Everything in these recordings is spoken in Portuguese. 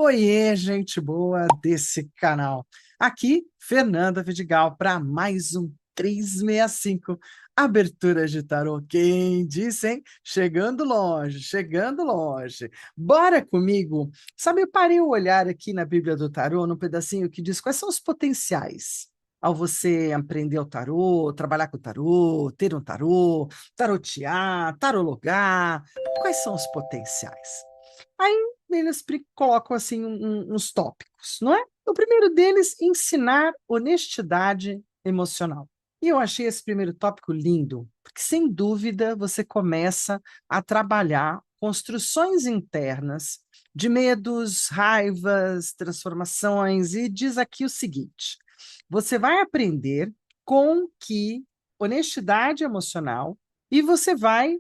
Oiê, gente boa desse canal. Aqui, Fernanda Vidigal, para mais um 365 Abertura de Tarô. Quem disse, hein? Chegando longe, chegando longe. Bora comigo. Sabe, eu parei o olhar aqui na Bíblia do Tarô, num pedacinho que diz quais são os potenciais ao você aprender o tarô, trabalhar com o tarô, ter um tarô, tarotear, tarologar. Quais são os potenciais? Aí eles colocam assim uns tópicos, não é? O primeiro deles, ensinar honestidade emocional. E eu achei esse primeiro tópico lindo, porque sem dúvida você começa a trabalhar construções internas de medos, raivas, transformações, e diz aqui o seguinte: você vai aprender com que honestidade emocional e você vai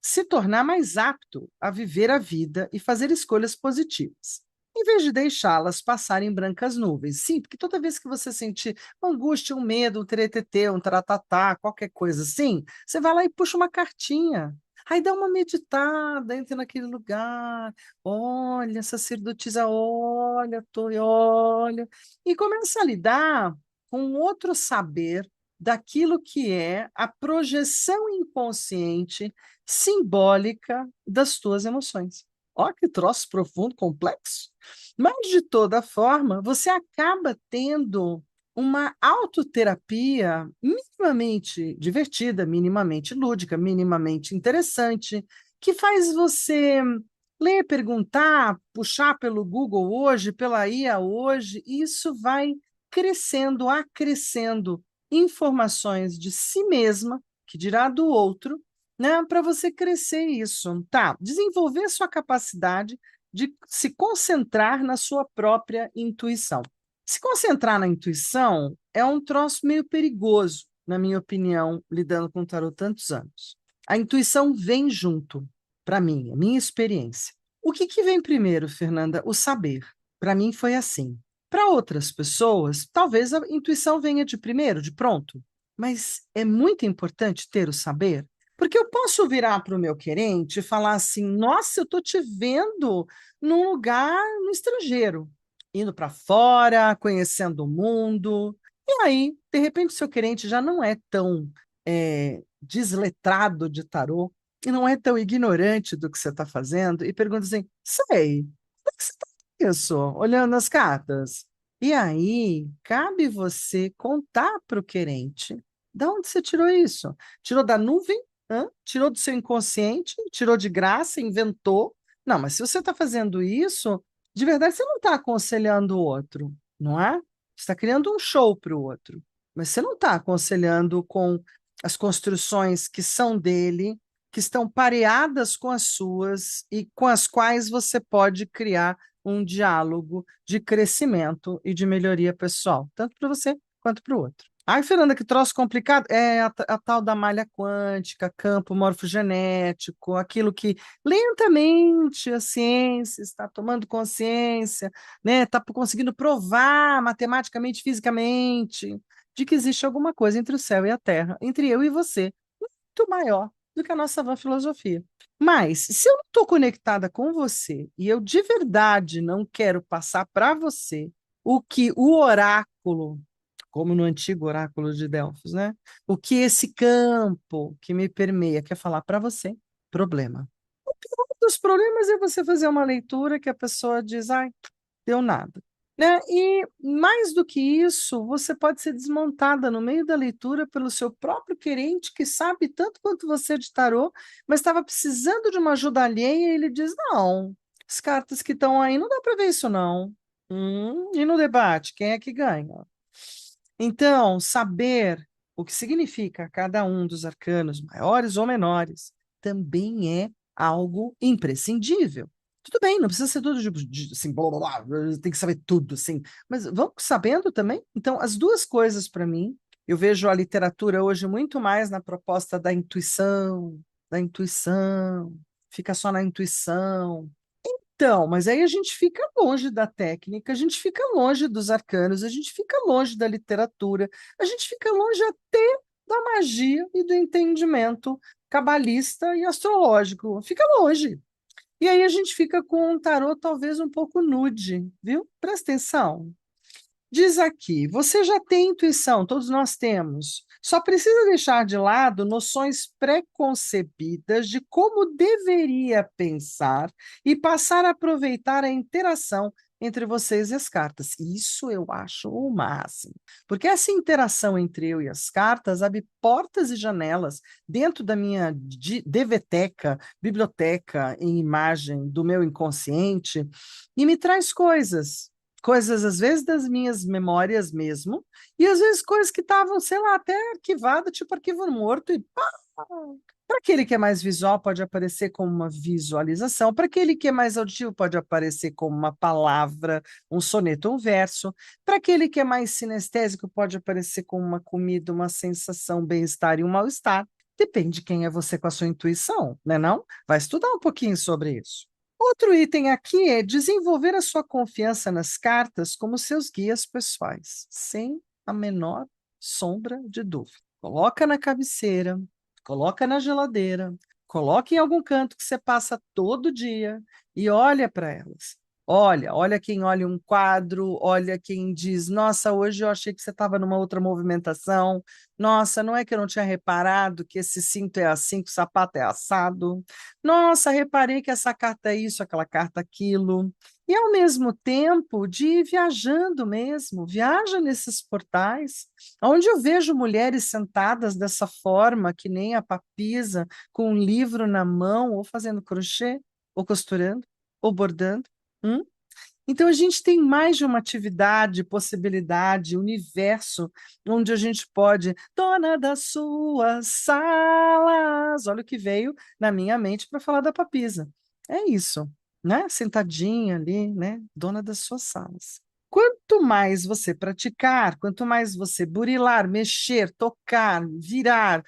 se tornar mais apto a viver a vida e fazer escolhas positivas, em vez de deixá-las passarem em brancas nuvens. Sim, porque toda vez que você sentir uma angústia, um medo, um teretetê, um taratatá, qualquer coisa assim, você vai lá e puxa uma cartinha. Aí dá uma meditada, entra naquele lugar, olha, sacerdotisa, olha, torre, olha, e começa a lidar com outro saber daquilo que é a projeção inconsciente simbólica das tuas emoções. Ó, que troço profundo, complexo. Mas, de toda forma, você acaba tendo uma autoterapia minimamente divertida, minimamente lúdica, minimamente interessante, que faz você ler, perguntar, puxar pelo Google hoje, pela IA hoje, e isso vai crescendo, acrescendo informações de si mesma, que dirá do outro, né, para você crescer isso, tá? Desenvolver sua capacidade de se concentrar na sua própria intuição. Se concentrar na intuição é um troço meio perigoso, na minha opinião, lidando com o tarot tantos anos. A intuição vem junto, para mim, a minha experiência. O que que vem primeiro, Fernanda? O saber. Para mim foi assim. Para outras pessoas, talvez a intuição venha de primeiro, de pronto. Mas é muito importante ter o saber, porque eu posso virar para o meu querente e falar assim: nossa, eu estou te vendo num lugar no estrangeiro, indo para fora, conhecendo o mundo. E aí, de repente, o seu querente já não é tão desletrado de tarô e não é tão ignorante do que você está fazendo e pergunta assim: sei, como é que você está isso? Olhando as cartas. E aí, cabe você contar para o querente de onde você tirou isso. Tirou da nuvem? Hã? Tirou do seu inconsciente, tirou de graça, inventou. Não, mas se você está fazendo isso, de verdade você não está aconselhando o outro, não é? Você está criando um show para o outro, mas você não está aconselhando com as construções que são dele, que estão pareadas com as suas e com as quais você pode criar um diálogo de crescimento e de melhoria pessoal, tanto para você quanto para o outro. Ai, Fernanda, que troço complicado. É a tal da malha quântica, campo morfogenético, aquilo que lentamente a ciência está tomando consciência, né? Está conseguindo provar matematicamente, fisicamente, de que existe alguma coisa entre o céu e a terra, entre eu e você, muito maior do que a nossa vã filosofia. Mas, se eu não estou conectada com você e eu de verdade não quero passar para você o que o oráculo, como no antigo oráculo de Delfos, né? O que esse campo que me permeia quer falar para você, problema. Um dos problemas é você fazer uma leitura que a pessoa diz, ai, deu nada. Né? E mais do que isso, você pode ser desmontada no meio da leitura pelo seu próprio querente, que sabe tanto quanto você de tarô, mas estava precisando de uma ajuda alheia, e ele diz: não, as cartas que estão aí não dá para ver isso, não. E no debate, quem é que ganha? Então, saber o que significa cada um dos arcanos, maiores ou menores, também é algo imprescindível. Tudo bem, não precisa ser tudo assim, blá, blá, blá, tem que saber tudo, assim, mas vamos sabendo também. Então, as duas coisas para mim, eu vejo a literatura hoje muito mais na proposta da intuição, fica só na intuição, então, mas aí a gente fica longe da técnica, a gente fica longe dos arcanos, a gente fica longe da literatura, a gente fica longe até da magia e do entendimento cabalista e astrológico. Fica longe. E aí a gente fica com um tarô talvez um pouco nude, viu? Presta atenção. Diz aqui, você já tem intuição, todos nós temos. Só precisa deixar de lado noções preconcebidas de como deveria pensar e passar a aproveitar a interação entre vocês e as cartas. Isso eu acho o máximo. Porque essa interação entre eu e as cartas abre portas e janelas dentro da minha DVteca, biblioteca em imagem do meu inconsciente e me traz coisas às vezes das minhas memórias mesmo, e às vezes coisas que estavam, sei lá, até arquivadas, tipo arquivo morto, e pá! Para aquele que é mais visual, pode aparecer como uma visualização, para aquele que é mais auditivo, pode aparecer como uma palavra, um soneto, um verso, para aquele que é mais sinestésico, pode aparecer como uma comida, uma sensação, um bem-estar e um mal-estar. Depende de quem é você com a sua intuição, né não? Vai estudar um pouquinho sobre isso. Outro item aqui é desenvolver a sua confiança nas cartas como seus guias pessoais, sem a menor sombra de dúvida. Coloca na cabeceira, coloca na geladeira, coloca em algum canto que você passa todo dia e olha para elas. Olha quem olha um quadro, olha quem diz: Nossa, hoje eu achei que você estava numa outra movimentação. Nossa, não é que eu não tinha reparado que esse cinto é assim, que o sapato é assado. Nossa, reparei que essa carta é isso, aquela carta aquilo. E ao mesmo tempo de ir viajando mesmo, viaja nesses portais, onde eu vejo mulheres sentadas dessa forma, que nem a papisa, com um livro na mão, ou fazendo crochê, ou costurando, ou bordando. Hum? Então, a gente tem mais de uma atividade, possibilidade, universo, onde a gente pode, dona das suas salas. Olha o que veio na minha mente para falar da papisa. É isso, né? Sentadinha ali, né? Dona das suas salas. Quanto mais você praticar, quanto mais você burilar, mexer, tocar, virar,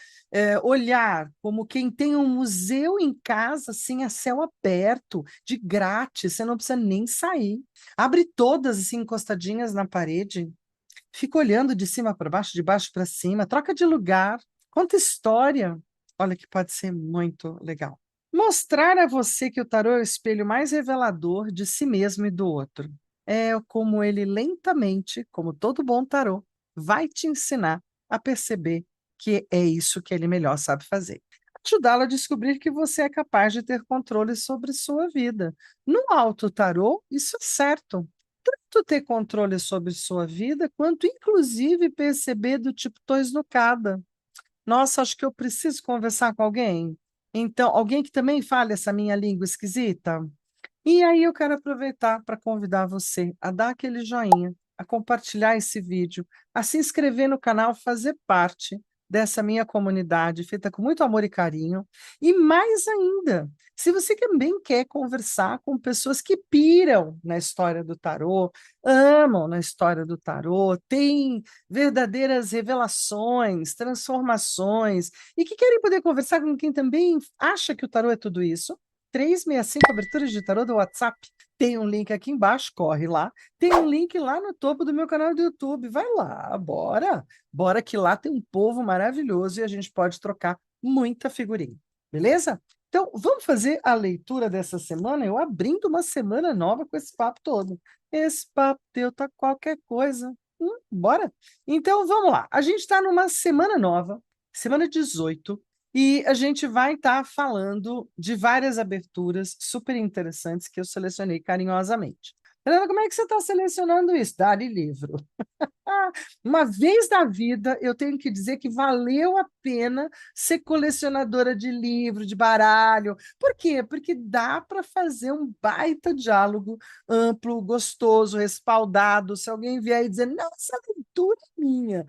olhar, como quem tem um museu em casa, assim, a céu aberto, de grátis, você não precisa nem sair. Abre todas assim encostadinhas na parede, fica olhando de cima para baixo, de baixo para cima, troca de lugar, conta história. Olha que pode ser muito legal. Mostrar a você que o tarô é o espelho mais revelador de si mesmo e do outro. É como ele lentamente, como todo bom tarô, vai te ensinar a perceber que é isso que ele melhor sabe fazer. Ajudá-lo a descobrir que você é capaz de ter controle sobre sua vida. No alto tarô, isso é certo. Tanto ter controle sobre sua vida, quanto inclusive perceber do tipo, tô esnucada. Nossa, acho que eu preciso conversar com alguém. Então, alguém que também fale essa minha língua esquisita. E aí eu quero aproveitar para convidar você a dar aquele joinha, a compartilhar esse vídeo, a se inscrever no canal, fazer parte dessa minha comunidade, feita com muito amor e carinho. E mais ainda, se você também quer conversar com pessoas que piram na história do tarô, amam na história do tarô, têm verdadeiras revelações, transformações, e que querem poder conversar com quem também acha que o tarô é tudo isso, 365 aberturas de tarô do WhatsApp. Tem um link aqui embaixo, corre lá. Tem um link lá no topo do meu canal do YouTube. Vai lá, bora. Bora que lá tem um povo maravilhoso e a gente pode trocar muita figurinha. Beleza? Então, vamos fazer a leitura dessa semana, eu abrindo uma semana nova com esse papo todo. Esse papo teu tá qualquer coisa. Bora? Então, vamos lá. A gente está numa semana nova, semana 18, e a gente vai estar falando de várias aberturas super interessantes que eu selecionei carinhosamente. Fernanda, como é que você está selecionando isso? Dá-lhe livro. Uma vez na vida, eu tenho que dizer que valeu a pena ser colecionadora de livro, de baralho. Por quê? Porque dá para fazer um baita diálogo amplo, gostoso, respaldado. Se alguém vier e dizer, não, essa leitura é minha.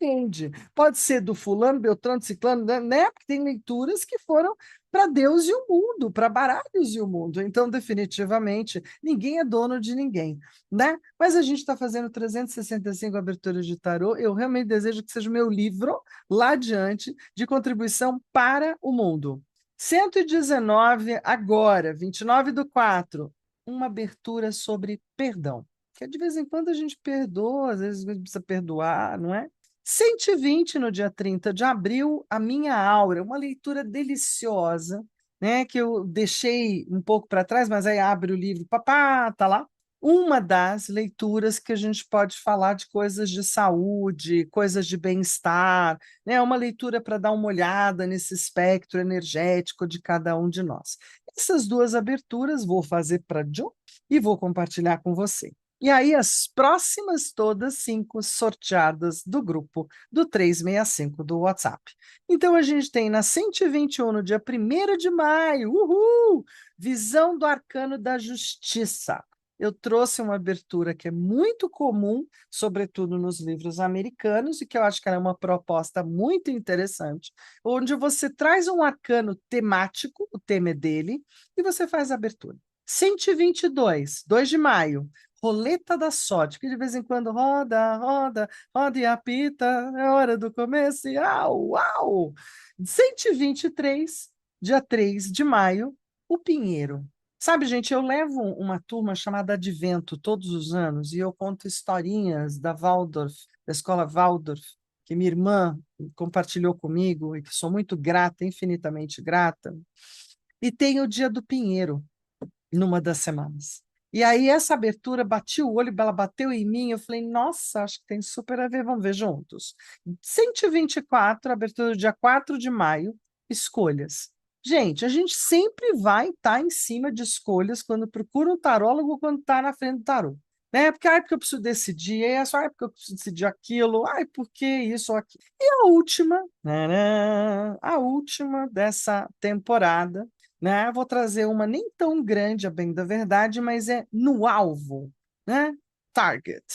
Entende? Pode ser do fulano, beltrano, ciclano, né? Porque tem leituras que foram para Deus e o mundo, para baralhos e o mundo. Então, definitivamente, ninguém é dono de ninguém, né? Mas a gente está fazendo 365 aberturas de tarô. Eu realmente desejo que seja o meu livro lá adiante de contribuição para o mundo. 119 agora, 29/4, uma abertura sobre perdão. Que de vez em quando a gente perdoa, às vezes a gente precisa perdoar, não é? 120 no dia 30 de abril, A Minha Aura, uma leitura deliciosa né, que eu deixei um pouco para trás, mas aí abre o livro, papá, tá lá. Uma das leituras que a gente pode falar de coisas de saúde, coisas de bem-estar, né? Uma leitura para dar uma olhada nesse espectro energético de cada um de nós. Essas duas aberturas vou fazer para John e vou compartilhar com você. E aí, as próximas todas 5 sorteadas do grupo do 365 do WhatsApp. Então, a gente tem na 121, no dia 1º de maio, uhul! Visão do Arcano da Justiça. Eu trouxe uma abertura que é muito comum, sobretudo nos livros americanos, e que eu acho que ela é uma proposta muito interessante, onde você traz um arcano temático, o tema é dele, e você faz a abertura. 122, 2 de maio, Roleta da Sorte, que de vez em quando roda, roda, roda e apita, é hora do começo e au, au! 123, dia 3 de maio, o Pinheiro. Sabe, gente, eu levo uma turma chamada Advento todos os anos e eu conto historinhas da Waldorf, da escola Waldorf, que minha irmã compartilhou comigo e que sou muito grata, infinitamente grata. E tem o Dia do Pinheiro, numa das semanas. E aí essa abertura, bati o olho, ela bateu em mim, eu falei, nossa, acho que tem super a ver, vamos ver juntos. 124, abertura do dia 4 de maio, escolhas. Gente, a gente sempre vai estar em cima de escolhas quando procura um tarólogo, quando está na frente do tarô. Né? Porque eu preciso decidir isso, porque eu preciso decidir aquilo, porque isso ou aquilo. E a última, a última dessa temporada, né? Vou trazer uma nem tão grande, a bem da verdade, mas é no alvo, né? Target.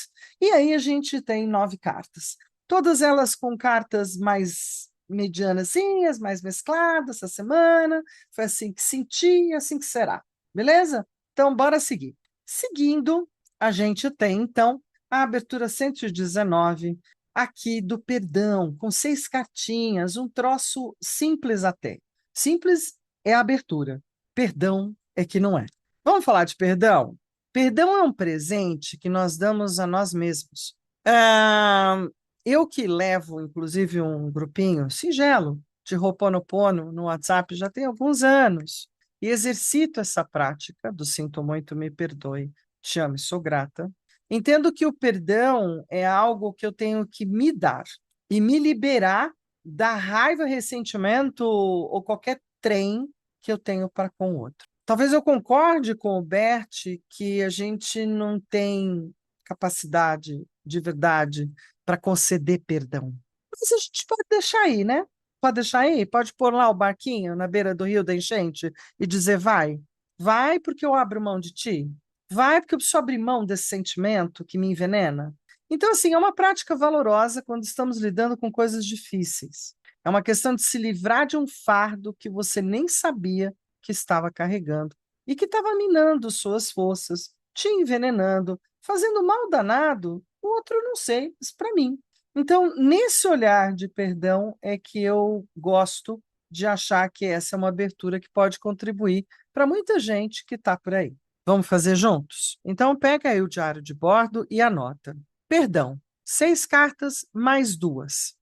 E aí a gente tem 9 cartas. Todas elas com cartas mais medianazinhas, mais mescladas essa semana. Foi assim que senti, assim que será. Beleza? Então, bora seguir. Seguindo, a gente tem, então, a abertura 119, aqui do perdão, com 6 cartinhas, um troço simples até. Simples é a abertura. Perdão é que não é. Vamos falar de perdão? Perdão é um presente que nós damos a nós mesmos. Ah, eu que levo, inclusive, um grupinho singelo de Ho'oponopono no WhatsApp já tem alguns anos e exercito essa prática do sinto muito, me perdoe, te amo e sou grata. Entendo que o perdão é algo que eu tenho que me dar e me liberar da raiva, ressentimento ou qualquer trem que eu tenho para com o outro. Talvez eu concorde com o Bert que a gente não tem capacidade de verdade para conceder perdão. Mas a gente pode deixar aí, né? Pode deixar aí? Pode pôr lá o barquinho na beira do rio da enchente e dizer vai. Vai porque eu abro mão de ti. Vai porque eu preciso abrir mão desse sentimento que me envenena. Então, assim, é uma prática valorosa quando estamos lidando com coisas difíceis. É uma questão de se livrar de um fardo que você nem sabia que estava carregando e que estava minando suas forças, te envenenando, fazendo mal danado, o outro não sei, mas para mim. Então, nesse olhar de perdão é que eu gosto de achar que essa é uma abertura que pode contribuir para muita gente que está por aí. Vamos fazer juntos? Então, pega aí o diário de bordo e anota. Perdão, 6 cartas mais 2.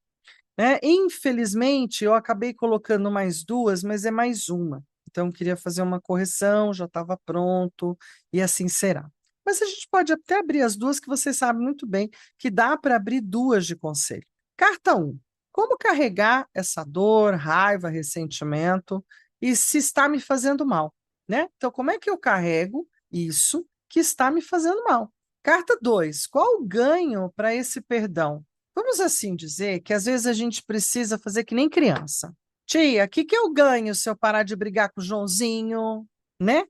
Né? Infelizmente, eu acabei colocando mais 2, mas é mais uma. Então, eu queria fazer uma correção, já estava pronto, e assim será. Mas a gente pode até abrir as duas, que você sabe muito bem que dá para abrir 2 de conselho. Carta 1. Como carregar essa dor, raiva, ressentimento, e se está me fazendo mal? Né? Então, como é que eu carrego isso que está me fazendo mal? Carta 2. Qual o ganho para esse perdão? Vamos assim dizer que às vezes a gente precisa fazer que nem criança. Tia, o que que eu ganho se eu parar de brigar com o Joãozinho, né?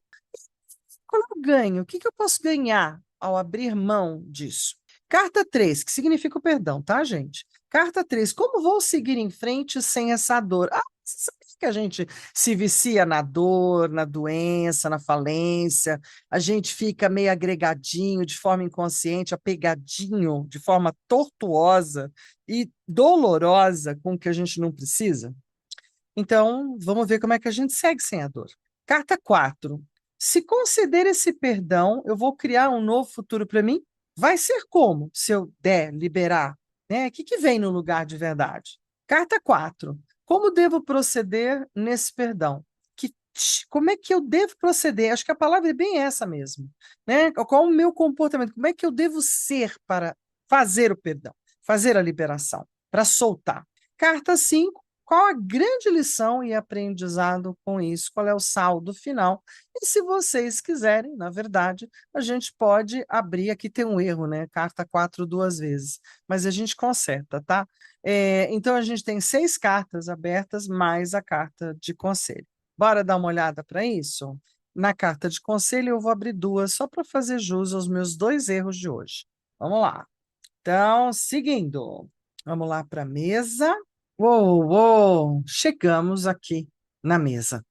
Qual é o ganho? O que que eu posso ganhar ao abrir mão disso? Carta 3, que significa o perdão, tá, gente? Carta 3, como vou seguir em frente sem essa dor? Você sabe que a gente se vicia na dor, na doença, na falência, a gente fica meio agregadinho, de forma inconsciente, apegadinho, de forma tortuosa e dolorosa com o que a gente não precisa? Então, vamos ver como é que a gente segue sem a dor. Carta 4. Se conceder esse perdão, eu vou criar um novo futuro para mim? Vai ser como, se eu der, liberar? Né? O que que vem no lugar de verdade? Carta 4. Como devo proceder nesse perdão? Que como é que eu devo proceder? Acho que a palavra é bem essa mesmo, né? Qual o meu comportamento? Como é que eu devo ser para fazer o perdão, fazer a liberação, para soltar? Carta 5. Qual a grande lição e aprendizado com isso? Qual é o saldo final? E se vocês quiserem, na verdade, a gente pode abrir, aqui tem um erro, né? Carta 4 duas vezes, mas a gente conserta, tá? Então a gente tem 6 cartas abertas, mais a carta de conselho. Bora dar uma olhada para isso? Na carta de conselho, eu vou abrir duas só para fazer jus aos meus 2 erros de hoje. Vamos lá. Então, seguindo, vamos lá para a mesa. Uou, uou, chegamos aqui na mesa.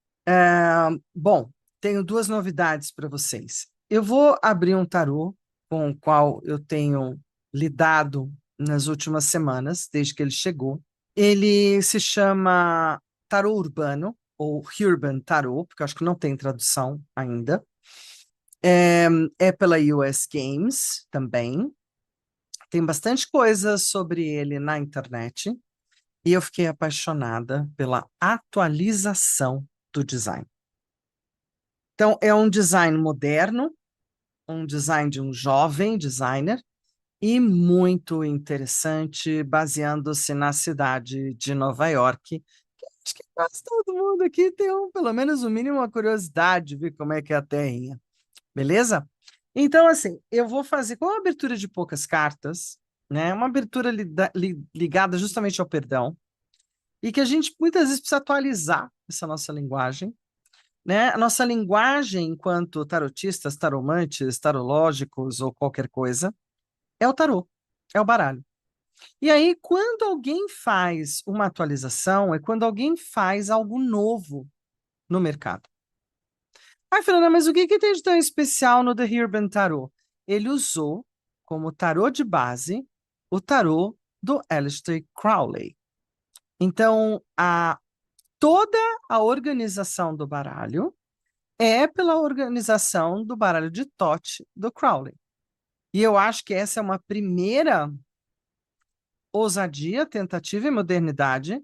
Bom, tenho 2 novidades para vocês. Eu vou abrir um tarô com o qual eu tenho lidado nas últimas semanas, desde que ele chegou. Ele se chama Tarô Urbano, ou Urban Tarot, porque eu acho que não tem tradução ainda. É pela US Games também. Tem bastante coisa sobre ele na internet. E eu fiquei apaixonada pela atualização do design. Então, é um design moderno, um design de um jovem designer, e muito interessante, baseando-se na cidade de Nova York. Acho que quase todo mundo aqui tem pelo menos o mínimo uma curiosidade de ver como é que é a terrinha. Beleza? Então, assim, eu vou fazer com uma abertura de poucas cartas, né? Uma abertura ligada justamente ao perdão, e que a gente muitas vezes precisa atualizar essa nossa linguagem, né? A nossa linguagem enquanto tarotistas, taromantes, tarológicos ou qualquer coisa, é o tarô, é o baralho. E aí, quando alguém faz uma atualização, é quando alguém faz algo novo no mercado. Ai, Fernanda, mas o que que tem de tão especial no The Urban Tarot? Ele usou como tarô de base o tarô do Aleister Crowley. Então, toda a organização do baralho é pela organização do baralho de Thoth do Crowley. E eu acho que essa é uma primeira ousadia, tentativa e modernidade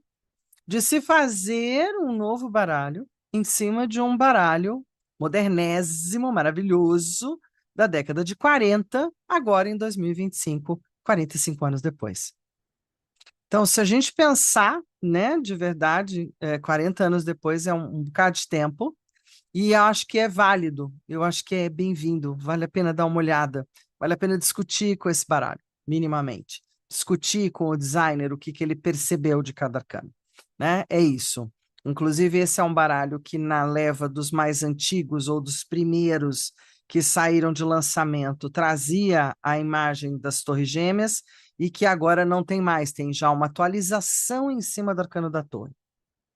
de se fazer um novo baralho em cima de um baralho modernésimo, maravilhoso, da década de 40, agora em 2025, 45 anos depois. Então, se a gente pensar, né, de verdade, 40 anos depois é um bocado de tempo, e eu acho que é válido, eu acho que é bem-vindo, vale a pena dar uma olhada, vale a pena discutir com esse baralho, minimamente. Discutir com o designer o que que ele percebeu de cada arcano, né? É isso. Inclusive, esse é um baralho que, na leva dos mais antigos ou dos primeiros que saíram de lançamento, trazia a imagem das Torres Gêmeas e que agora não tem mais, tem já uma atualização em cima do arcano da torre,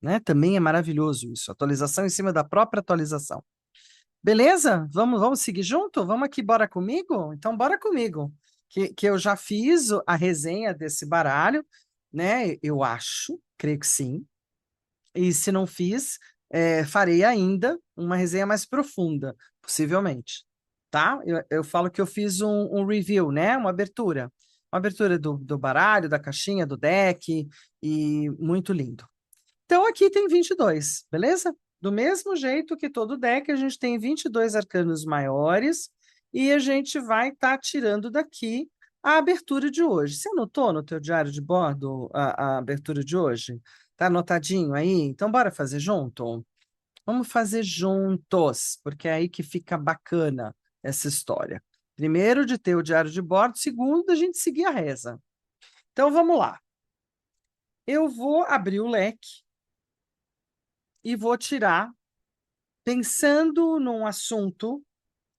né? Também é maravilhoso isso, atualização em cima da própria atualização. Beleza? Vamos seguir junto? Vamos aqui, bora comigo? Então, bora comigo, que eu já fiz a resenha desse baralho, né? Eu acho, creio que sim. E se não fiz, farei ainda uma resenha mais profunda, possivelmente, tá? Eu falo que eu fiz um review, né? Uma abertura do baralho, da caixinha, do deck, e muito lindo. Então, aqui tem 22, beleza? Do mesmo jeito que todo deck, a gente tem 22 arcanos maiores e a gente vai estar tirando daqui a abertura de hoje. Você anotou no teu diário de bordo a abertura de hoje? Tá anotadinho aí? Então, bora fazer junto? Vamos fazer juntos, porque é aí que fica bacana essa história. Primeiro, de ter o diário de bordo. Segundo, da gente seguir a reza. Então, vamos lá. Eu vou abrir o leque e vou tirar, pensando num assunto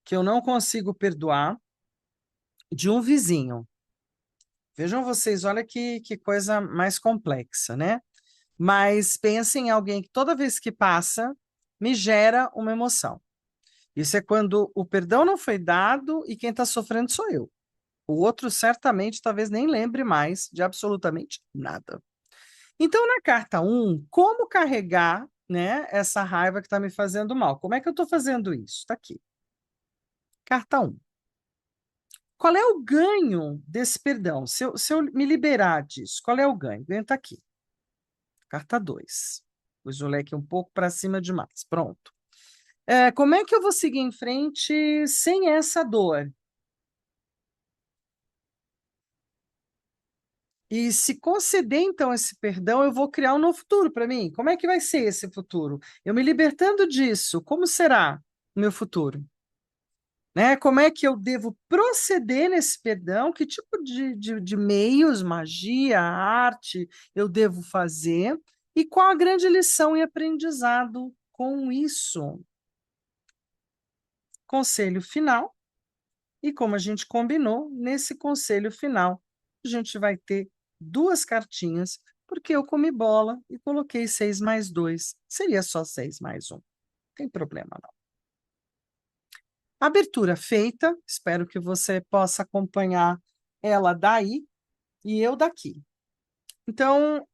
que eu não consigo perdoar, de um vizinho. Vejam vocês, olha que coisa mais complexa, né? Mas pensem em alguém que toda vez que passa, me gera uma emoção. Isso é quando o perdão não foi dado e quem está sofrendo sou eu. O outro certamente talvez nem lembre mais de absolutamente nada. Então, na carta 1, como carregar, né, essa raiva que está me fazendo mal? Como é que eu estou fazendo isso? Está aqui. Carta 1. Qual é o ganho desse perdão? Se eu me liberar disso, qual é o ganho? O ganho está aqui. Carta 2. Pus o leque um pouco para cima demais. Pronto. Como é que eu vou seguir em frente sem essa dor? E se conceder, então, esse perdão, eu vou criar um novo futuro para mim. Como é que vai ser esse futuro? Eu me libertando disso, como será o meu futuro? Né? Como é que eu devo proceder nesse perdão? Que tipo de meios, magia, arte eu devo fazer? E qual a grande lição e aprendizado com isso? Conselho final. E como a gente combinou, nesse conselho final, a gente vai ter duas cartinhas, porque eu comi bola e coloquei 6 mais 2. Seria só 6 mais 1. Não tem problema, não. Abertura feita, espero que você possa acompanhar ela daí e eu daqui. Então,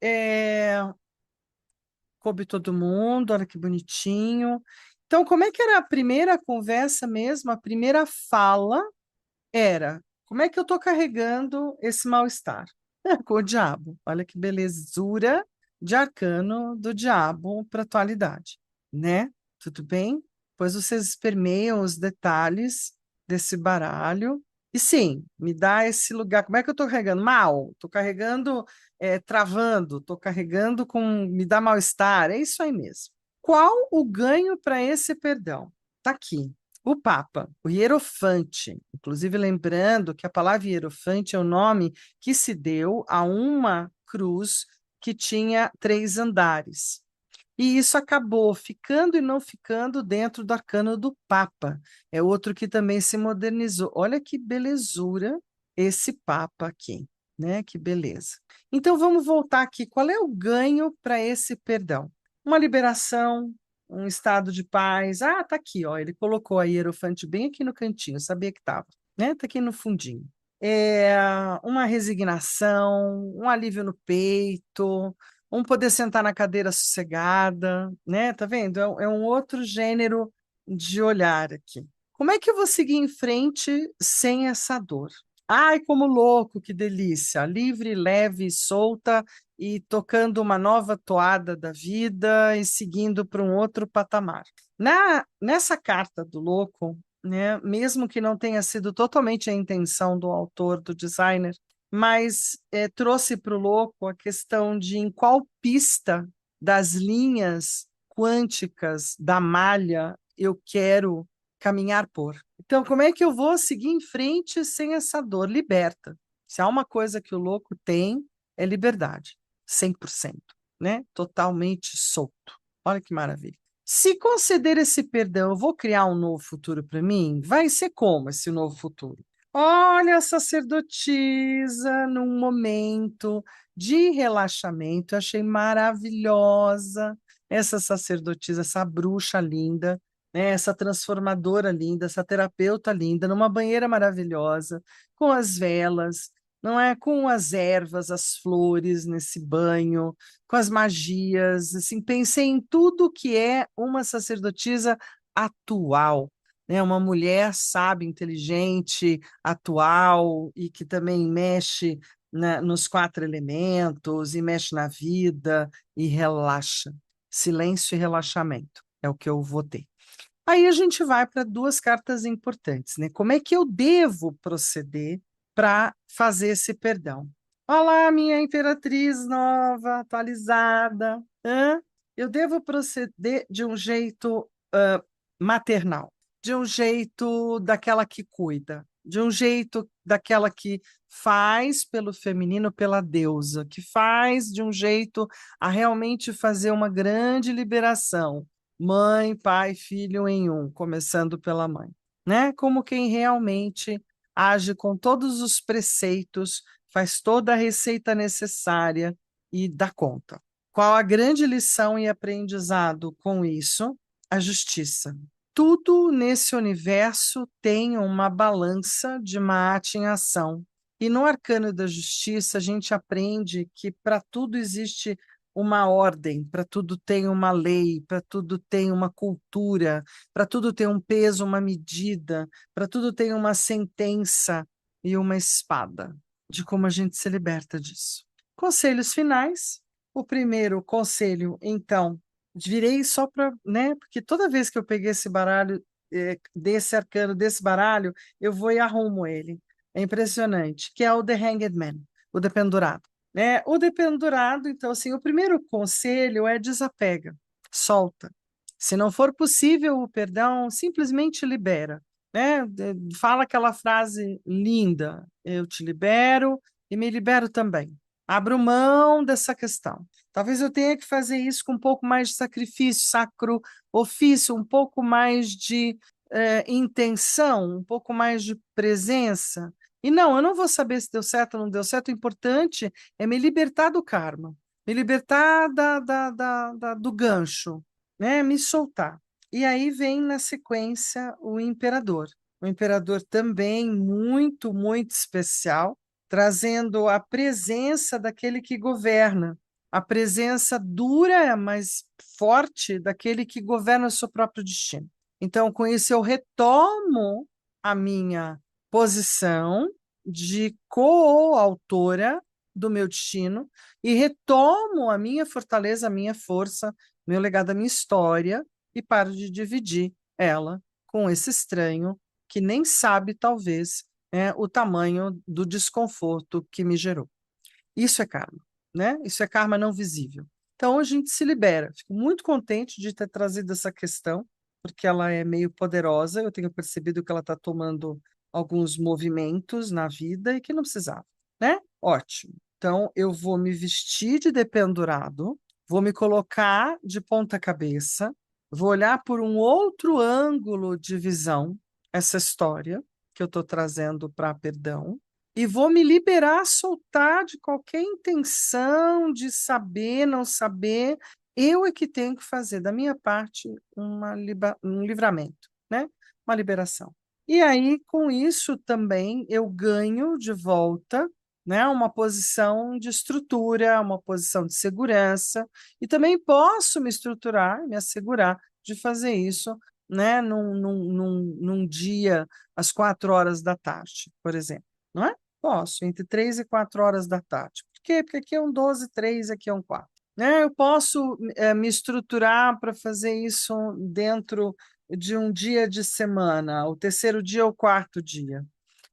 coube todo mundo, olha que bonitinho. Então, como é que era a primeira conversa mesmo? A primeira fala era: como é que eu estou carregando esse mal-estar? Com o diabo. Olha que belezura de arcano do diabo para a atualidade, né? Tudo bem? Pois vocês espermeiam os detalhes desse baralho. E sim, me dá esse lugar. Como é que eu estou carregando? Mal. Estou carregando, travando. Estou carregando com. Me dá mal-estar. É isso aí mesmo. Qual o ganho para esse perdão? Está aqui. O Papa, o Hierofante, inclusive lembrando que a palavra Hierofante é o nome que se deu a uma cruz que tinha 3 andares. E isso acabou ficando e não ficando dentro do arcano do Papa. É outro que também se modernizou. Olha que belezura esse Papa aqui, né? Que beleza. Então vamos voltar aqui. Qual é o ganho para esse perdão? Uma liberação, um estado de paz. Ah, tá aqui, ó. Ele colocou a Hierofante bem aqui no cantinho, sabia que estava, né? Tá aqui no fundinho. Uma resignação, um alívio no peito, um poder sentar na cadeira sossegada, né? Tá vendo? É um outro gênero de olhar aqui. Como é que eu vou seguir em frente sem essa dor? Ai, como louco, que delícia! Livre, leve, solta e tocando uma nova toada da vida e seguindo para um outro patamar. Nessa carta do louco, né, mesmo que não tenha sido totalmente a intenção do autor, do designer, mas trouxe para o louco a questão de em qual pista das linhas quânticas da malha eu quero caminhar por. Então, como é que eu vou seguir em frente sem essa dor? Liberta. Se há uma coisa que o louco tem, é liberdade. 100%, né? Totalmente solto. Olha que maravilha. Se conceder esse perdão, eu vou criar um novo futuro para mim? Vai ser como esse novo futuro? Olha a sacerdotisa num momento de relaxamento. Eu achei maravilhosa essa sacerdotisa, essa bruxa linda, né? Essa transformadora linda, essa terapeuta linda, numa banheira maravilhosa, com as velas, não é? Com as ervas, as flores nesse banho, com as magias. Assim, pensei em tudo que é uma sacerdotisa atual, né? Uma mulher sábia, inteligente, atual e que também mexe nos 4 elementos e mexe na vida e relaxa. Silêncio e relaxamento é o que eu vou ter. Aí a gente vai para duas cartas importantes, né? Como é que eu devo proceder para fazer esse perdão? Olá, minha imperatriz nova, atualizada. Hã? Eu devo proceder de um jeito maternal, de um jeito daquela que cuida, de um jeito daquela que faz pelo feminino, pela deusa, que faz de um jeito a realmente fazer uma grande liberação. Mãe, pai, filho em um, começando pela mãe, né? Como quem realmente age com todos os preceitos, faz toda a receita necessária e dá conta. Qual a grande lição e aprendizado com isso? A justiça. Tudo nesse universo tem uma balança de mate em ação. E no arcano da justiça, a gente aprende que para tudo existe uma ordem, para tudo tem uma lei, para tudo tem uma cultura, para tudo tem um peso, uma medida, para tudo tem uma sentença e uma espada, de como a gente se liberta disso. Conselhos finais. O primeiro conselho, então, virei só para, né? Porque toda vez que eu peguei esse baralho, desse arcano, desse baralho, eu vou e arrumo ele. É impressionante, que é o The Hanged Man, o dependurado. Né? O dependurado, então, assim, o primeiro conselho é desapega, solta. Se não for possível o perdão, simplesmente libera. Né? Fala aquela frase linda: eu te libero e me libero também. Abro mão dessa questão. Talvez eu tenha que fazer isso com um pouco mais de sacrifício, sacro ofício, um pouco mais de intenção, um pouco mais de presença. E não, eu não vou saber se deu certo ou não deu certo. O importante é me libertar do karma, me libertar do gancho, né? Me soltar. E aí vem na sequência o imperador. O imperador também muito, muito especial, trazendo a presença daquele que governa, a presença dura, mas forte daquele que governa o seu próprio destino. Então, com isso, eu retomo a minha posição de coautora do meu destino e retomo a minha fortaleza, a minha força, meu legado, a minha história e paro de dividir ela com esse estranho que nem sabe, talvez, o tamanho do desconforto que me gerou. Isso é karma, né? Isso é karma não visível. Então, a gente se libera. Fico muito contente de ter trazido essa questão, porque ela é meio poderosa. Eu tenho percebido que ela está tomando alguns movimentos na vida e que não precisava, né? Ótimo. Então, eu vou me vestir de dependurado, vou me colocar de ponta cabeça, vou olhar por um outro ângulo de visão essa história que eu estou trazendo para perdão e vou me liberar, soltar de qualquer intenção de saber, não saber. Eu é que tenho que fazer da minha parte um livramento, né? Uma liberação. E aí, com isso também, eu ganho de volta, né, uma posição de estrutura, uma posição de segurança, e também posso me estruturar, me assegurar de fazer isso, né, num dia às 4 horas da tarde, por exemplo, não é? Posso, entre 3 e 4 horas da tarde. Por quê? Porque aqui é um 12, 3, aqui é um 4. Né? Eu posso me estruturar para fazer isso dentro de um dia de semana, o terceiro dia ou quarto dia.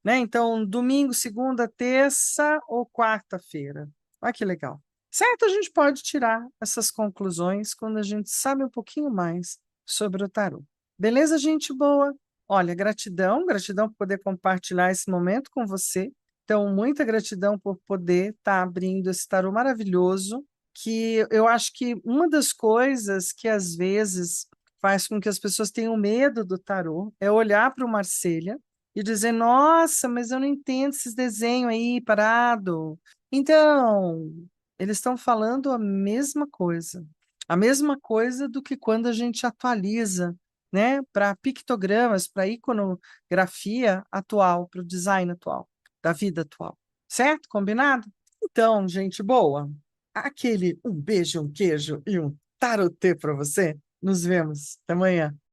Né? Então, domingo, segunda, terça ou quarta-feira. Olha que legal. Certo, a gente pode tirar essas conclusões quando a gente sabe um pouquinho mais sobre o tarô. Beleza, gente boa? Olha, gratidão, gratidão por poder compartilhar esse momento com você. Então, muita gratidão por poder estar abrindo esse tarô maravilhoso, que eu acho que uma das coisas que às vezes faz com que as pessoas tenham medo do tarô é olhar para o Marselha e dizer, nossa, mas eu não entendo esses desenhos aí parado. Então, eles estão falando a mesma coisa do que quando a gente atualiza, né, para pictogramas, para iconografia atual, para o design atual da vida atual. Certo? Combinado? Então, gente boa, aquele um beijo, um queijo e um tarotê para você. Nos vemos. Até amanhã.